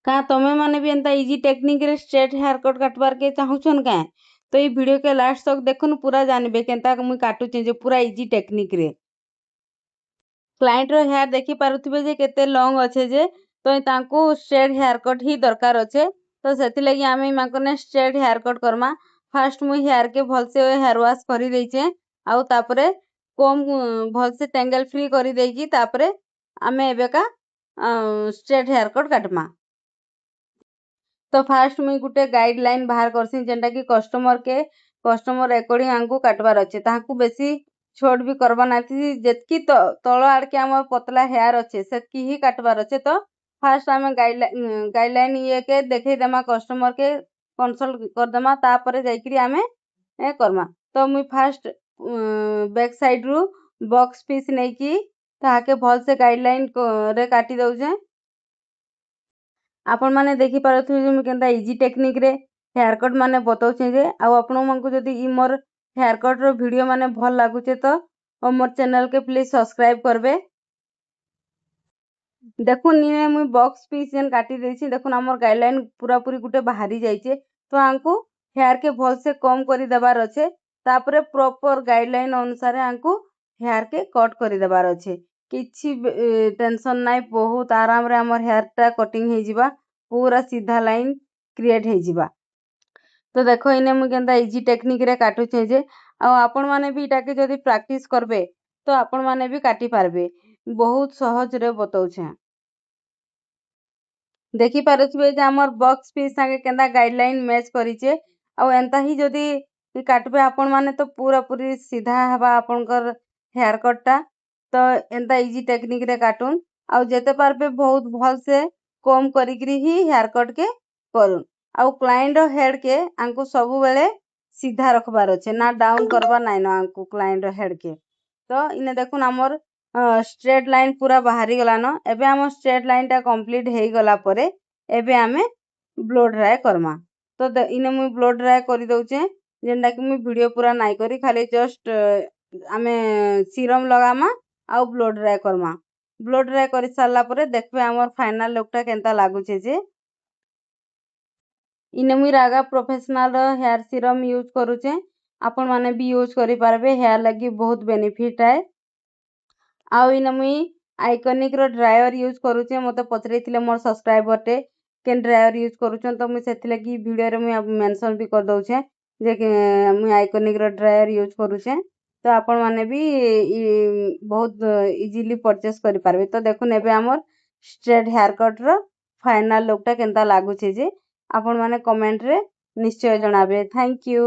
का तमें माने भी एंता इजी टेक्निक रे स्ट्रेट हेयर कट काटबार के चाहूछन का तो ये वीडियो के लास्ट तक देखुन पूरा जानबे केंता मुई काटुचे जे पूरा इजी टेक्निक रे क्लाइंट रो हेयर देखि पारुथिबे जे केते लॉन्ग अच्छे जे तो तांको स्ट्रेट हेयर कट ही दरकार अच्छे तो सेति लगी आमे माकने स्ट्रेट हेयर कट करमा फास्ट मुई हेयर के भल से हेयर वॉश करि देइचे आउ तापरे कोम भल से टेंगल फ्री करि देइकी तापरे आमे एबेका स्ट्रेट हेयर कट काटमा तो फास्ट मुई गुटे गाइडलाइन बाहर करसी जेंटा कि कस्टमर अकॉर्डिंग आंको काटबार अच्छे ताहाकू बेसी छोट भी करबा नाथी जेतकी तळ आड़के हमर पतला हेयर अच्छे सेतकी ही काटबार अच्छे तो फास्ट आमे गाइडलाइन ये के देखै देमा कस्टमर के कंसल्ट कर देमा तापरे जाइकरी आमे ए करमा तो मुई फास्ट बैक साइड रु बॉक्स पीस नेकी ताहाके भल से गाइडलाइन रे काटी दउजे आपण माने देखि पारथु जे मु केनता इजी टेक्निक रे हेयर कट माने बतौछे जे आ आपण मानकु जदी ई मोर हेयर कट रो वीडियो माने भल लागुचे तो मोर चैनल के प्लीज सब्सक्राइब करबे देखुन इने मुई बॉक्स पीस जेन काटी देछि देखुन हमर गाइडलाइन पूरा पूरी गुटे बाहरी जाइचे तो आंकु हेयर के भल से कम करि देबार अच्छे तापरे प्रॉपर गाइडलाइन अनुसार आंकु हेयर के कट करि देबार अच्छे किछि टेंशन नाइ बहुत आराम रे हमर हेयर टा कटिंग हे जिबा पूरा सीधा लाइन क्रिएट हे जिबा तो देखो इने मु केनता इजी टेक्निक रे काटू छे जे आ आपण माने भी इटा के जदी प्रैक्टिस करबे तो आपण माने भी काटी पारबे बहुत सहज रे बतौ छे देखि पारुथबे जे हमर बॉक्स पीस संगे केनता गाइडलाइन मैच करिचे आ एंता ही जदी काटबे आपण माने तो पूरा पूरी सीधा हवा आपनकर हेयर कट टा तो एंता इजी टेक्निक रे काटून आ जेते पारबे बहुत भल से कम करिकरी ही हेयर कट के करूँ आ क्लाइंट रो हेड के आंको सबु बेले सीधा रखबार अच्छे ना डाउन करबा नाइ न आंको क्लाइंट रो हेड के तो इने देखुन हमर स्ट्रेट लाइन पूरा बाहरी गला न एबे हम स्ट्रेट लाइन टा कंप्लीट हेई गला परे एबे आमे ब्लो ड्राई करमा तो इने मुई ब्लो ड्राई करि दउचे जेंडा कि मुई वीडियो पूरा नाइ करी खाली जस्ट आमे सीरम लगामा आ ब्लो ड्राई करमा ब्लो ड्राई करि सारला परे देखबे हमर फाइनल लुक टा केनता लागुचे जे इने मुई रागा प्रोफेशनल हेयर सीरम यूज करूचे आपण माने भी यूज करि पारबे हेयर लगी बहुत बेनिफिट है आउ इने मुई आइकॉनिक रो ड्रायर यूज करूचे मते पचरेथिले मोर सब्सक्राइबर टे केन ड्रायर यूज करूछन तो मुई सेथिले की वीडियो रे मुई मेंशन भी कर दउछे जे मुई आइकॉनिक रो ड्रायर यूज करूछे तो आपण माने भी बहुत इजीली परचेस करि पारबे तो देखुन एबे हमर स्ट्रेट हेयर कट रो फाइनल लुक टा केनता लागुचे जे आपण माने कमेंट रे निश्चय जणाबे थैंक यू।